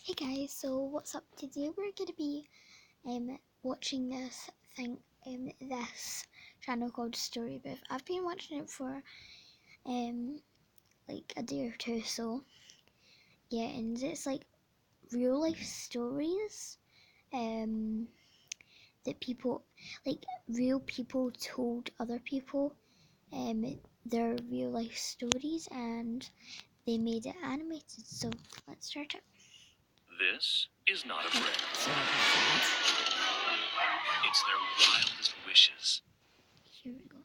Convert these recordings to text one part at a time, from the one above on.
Hey guys, so what's up? Today we're gonna be watching this channel called Storybooth. I've been watching it for like a day or two, so yeah, and it's like real life stories that people, like real people told other people their real life stories, and they made it animated. So let's start it. This is not a friend. Sorry about It's their wildest wishes. Here we go.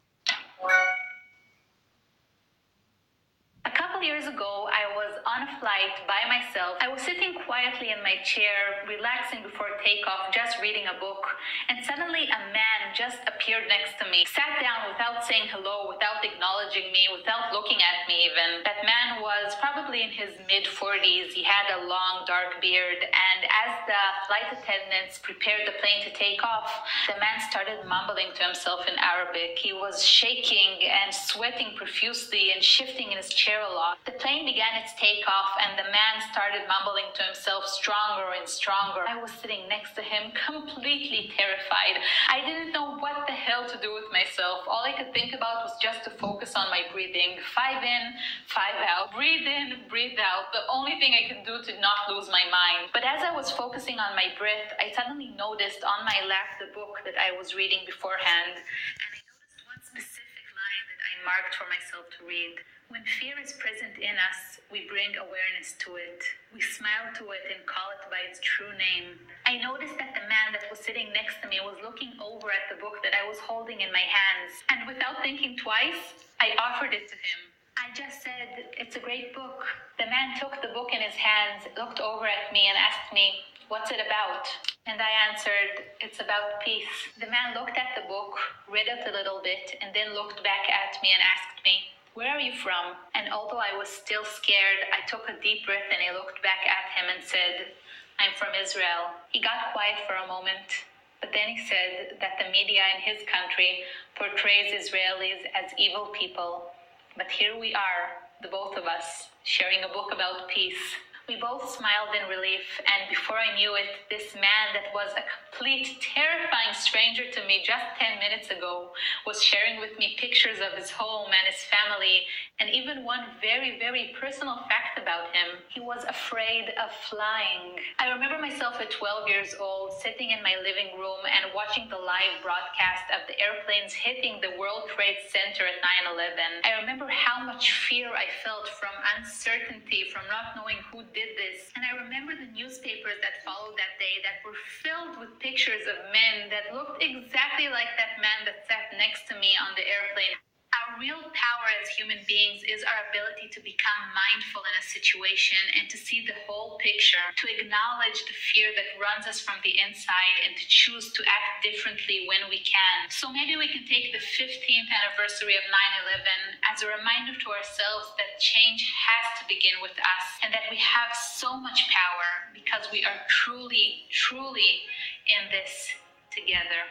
A couple years ago, I was on a flight by myself. I was sitting quietly in my chair, relaxing before takeoff, just reading a book. And suddenly a man just appeared next to me, sat down without saying hello, without acknowledging me, without looking at me even. That man was probably in his mid-40s. He had a long, dark beard. And as the flight attendants prepared the plane to take off, the man started mumbling to himself in Arabic. He was shaking and sweating profusely and shifting in his chair a lot. The plane began its takeoff and the man started mumbling to himself stronger and stronger. I was sitting next to him, completely terrified. I didn't know what the hell to do with myself. All I could think about was just to focus on my breathing. 5 in, 5 out. Breathe in, breathe out. The only thing I could do to not lose my mind. But as I was focusing on my breath, I suddenly noticed on my lap the book that I was reading beforehand. And I noticed one specific line that I marked for myself to read. When fear is present in us, we bring awareness to it. We smile to it and call it by its true name. I noticed that the man that was sitting next to me was looking over at the book that I was holding in my hands. And without thinking twice, I offered it to him. I just said, "It's a great book." The man took the book in his hands, looked over at me and asked me, "What's it about?" And I answered, "It's about peace." The man looked at the book, read it a little bit, and then looked back at me and asked me, "Where are you from?" And although I was still scared, I took a deep breath and I looked back at him and said, "I'm from Israel." He got quiet for a moment, but then he said that the media in his country portrays Israelis as evil people. But here we are, the both of us, sharing a book about peace. We both smiled in relief, and before I knew it, this man that was a complete, terrifying stranger to me just 10 minutes ago was sharing with me pictures of his home and his family, and even one very, very personal fact about him. He was afraid of flying. I remember myself at 12 years old, sitting in my living room and watching the live broadcast of the airplanes hitting the World Trade Center at 9/11. I remember how much fear I felt from uncertainty, from not knowing who did this. And I remember the newspapers that followed that day that were filled with pictures of men that looked exactly like that man that sat next to me on the airplane. Our real power as human beings is our ability to become mindful in a situation and to see the whole picture, to acknowledge the fear that runs us from the inside and to choose to act differently when we can. So maybe we can take the 15th anniversary of 9/11 as a reminder to ourselves that change has to begin with us and that we have so much power because we are truly, truly in this together.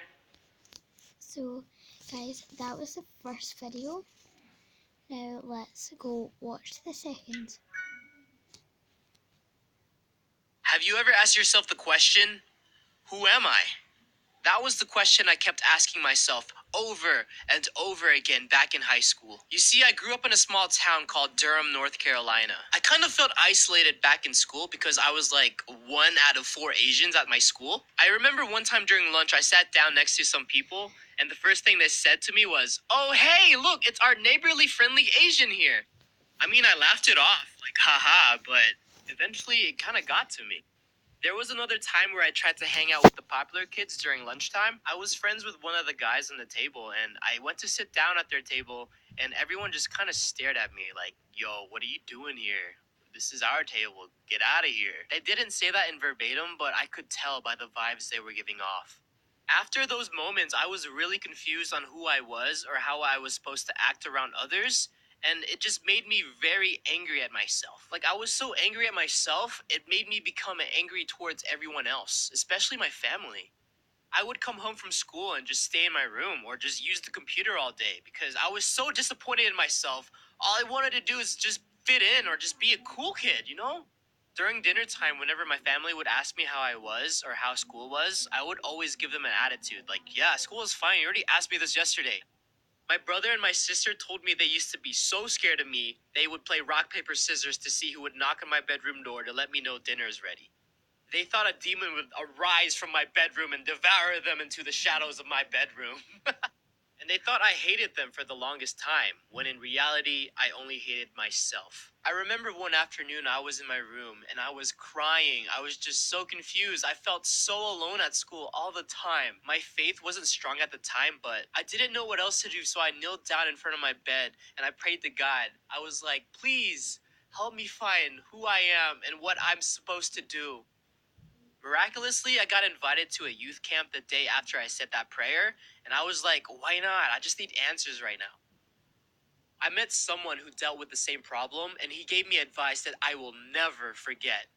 So, guys, that was the first video. Now let's go watch the second. Have you ever asked yourself the question, who am I? That was the question I kept asking myself over and over again back in high school. You see, I grew up in a small town called Durham, North Carolina. I kind of felt isolated back in school because I was like 1 out of 4 Asians at my school. I remember one time during lunch, I sat down next to some people, and the first thing they said to me was, "Oh, hey, look, it's our neighborly friendly Asian here." I mean, I laughed it off, like, haha, but eventually it kind of got to me. There was another time where I tried to hang out with the popular kids during lunchtime. I was friends with one of the guys on the table, and I went to sit down at their table, and everyone just kind of stared at me like, "Yo, what are you doing here? This is our table. Get out of here." They didn't say that in verbatim, but I could tell by the vibes they were giving off. After those moments, I was really confused on who I was or how I was supposed to act around others, and it just made me very angry at myself. Like, I was so angry at myself, it made me become angry towards everyone else, especially my family. I would come home from school and just stay in my room or just use the computer all day because I was so disappointed in myself. All I wanted to do is just fit in or just be a cool kid, you know? During dinner time, whenever my family would ask me how I was or how school was, I would always give them an attitude like, yeah, school is fine. You already asked me this yesterday. My brother and my sister told me they used to be so scared of me, they would play rock, paper, scissors to see who would knock on my bedroom door to let me know dinner is ready. They thought a demon would arise from my bedroom and devour them into the shadows of my bedroom. And they thought I hated them for the longest time, when in reality, I only hated myself. I remember one afternoon I was in my room and I was crying. I was just so confused. I felt so alone at school all the time. My faith wasn't strong at the time, but I didn't know what else to do, so I knelt down in front of my bed and I prayed to God. I was like, please help me find who I am and what I'm supposed to do. Miraculously, I got invited to a youth camp the day after I said that prayer, and I was like, why not? I just need answers right now. I met someone who dealt with the same problem, and he gave me advice that I will never forget.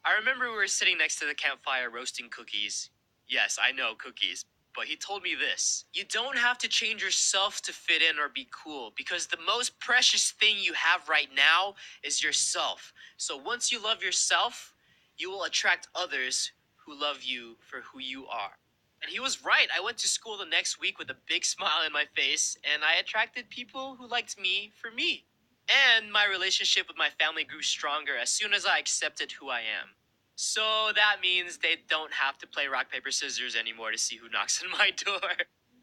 I remember we were sitting next to the campfire roasting cookies. Yes, I know, cookies. But he told me this: you don't have to change yourself to fit in or be cool, because the most precious thing you have right now is yourself. So once you love yourself, you will attract others who love you for who you are. And he was right. I went to school the next week with a big smile on my face, and I attracted people who liked me for me. And my relationship with my family grew stronger as soon as I accepted who I am. So that means they don't have to play rock, paper, scissors anymore to see who knocks on my door.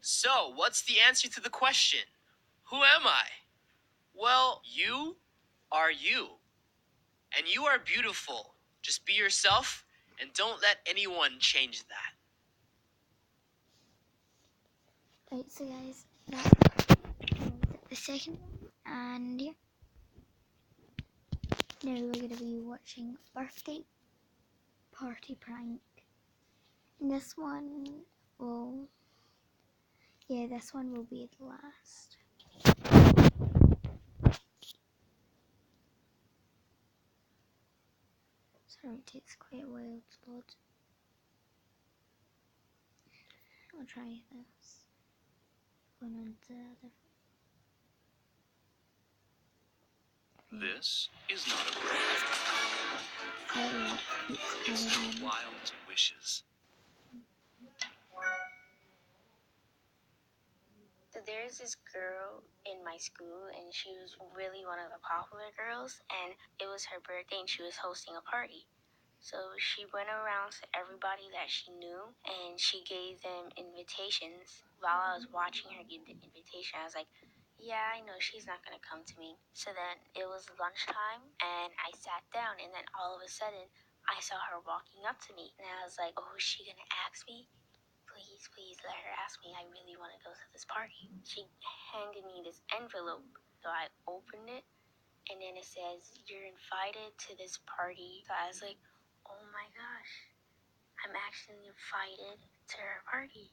So, what's the answer to the question? Who am I? Well, you are you. And you are beautiful. Just be yourself and don't let anyone change that. Right, so guys, that was the second one, and yeah, now we're gonna be watching Birthday Party Prank. And this one will, yeah, this one will be the last. Sorry, it takes quite a while to load. I'll try this. Going on to the other. This is not a prank. Oh, It's it's their wild wishes. So there's this girl in my school, and she was really one of the popular girls, and it was her birthday, and she was hosting a party. So she went around to everybody that she knew, and she gave them invitations. While I was watching her give the invitation, I was like, yeah, I know she's not going to come to me. So then it was lunchtime, and I sat down, and then all of a sudden, I saw her walking up to me, and I was like, oh, is she going to ask me? Please let her ask me. I really want to go to this party. She handed me this envelope. So I opened it, and then it says, you're invited to this party. So I was like, oh my gosh, I'm actually invited to her party.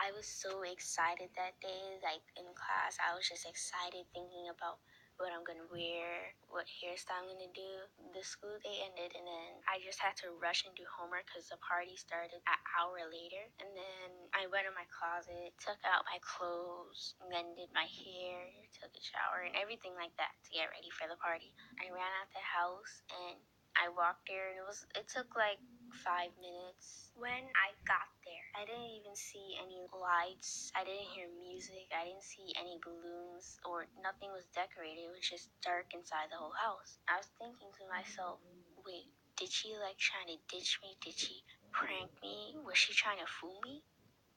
I was so excited that day. Like in class, I was just excited thinking about what I'm gonna wear, what hairstyle I'm gonna do. The school day ended, and then I just had to rush and do homework because the party started an hour later. And then I went in my closet, took out my clothes, mended my hair, took a shower, and everything like that to get ready for the party. I ran out the house and I walked there, and it took like 5 minutes. When I got there, I didn't even see any lights. I didn't hear music. I didn't see any balloons, or nothing was decorated. It was just dark inside the whole house. I was thinking to myself, wait, did she like trying to ditch me? Did she prank me? Was she trying to fool me?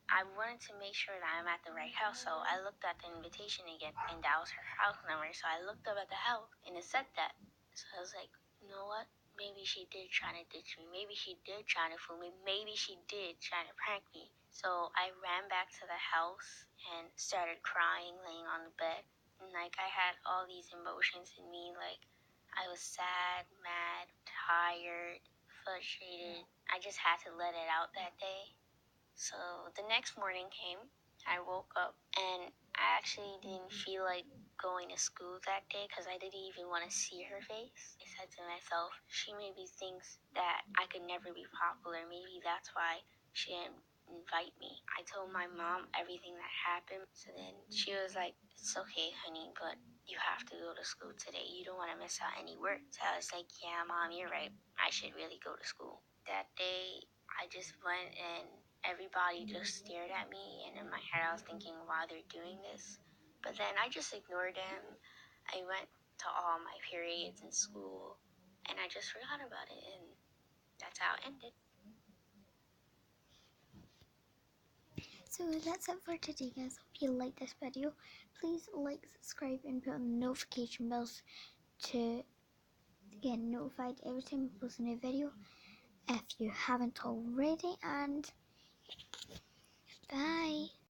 I wanted to make sure that I'm at the right house, so I looked at the invitation again, and that was her house number. So I looked up at the house, and it said that. So I was like, you know what? Maybe she did try to ditch me. Maybe she did try to fool me. Maybe she did try to prank me. So I ran back to the house and started crying, laying on the bed. And like I had all these emotions in me, like I was sad, mad, tired, frustrated. I just had to let it out that day. So the next morning came. I woke up and I actually didn't feel like going to school that day because I didn't even want to see her face. I said to myself, she maybe thinks that I could never be popular. Maybe that's why she didn't invite me. I told my mom everything that happened. So then she was like, it's okay, honey, but you have to go to school today. You don't want to miss out any work. So I was like, yeah, Mom, you're right. I should really go to school. That day, I just went and everybody just stared at me. And in my head, I was thinking, why they're doing this. But then I just ignored them. I went to all my periods in school and I just forgot about it. And that's how it ended. So that's it for today, guys. Hope you liked this video. Please like, subscribe, and put on the notification bells to get notified every time we post a new video if you haven't already. And bye.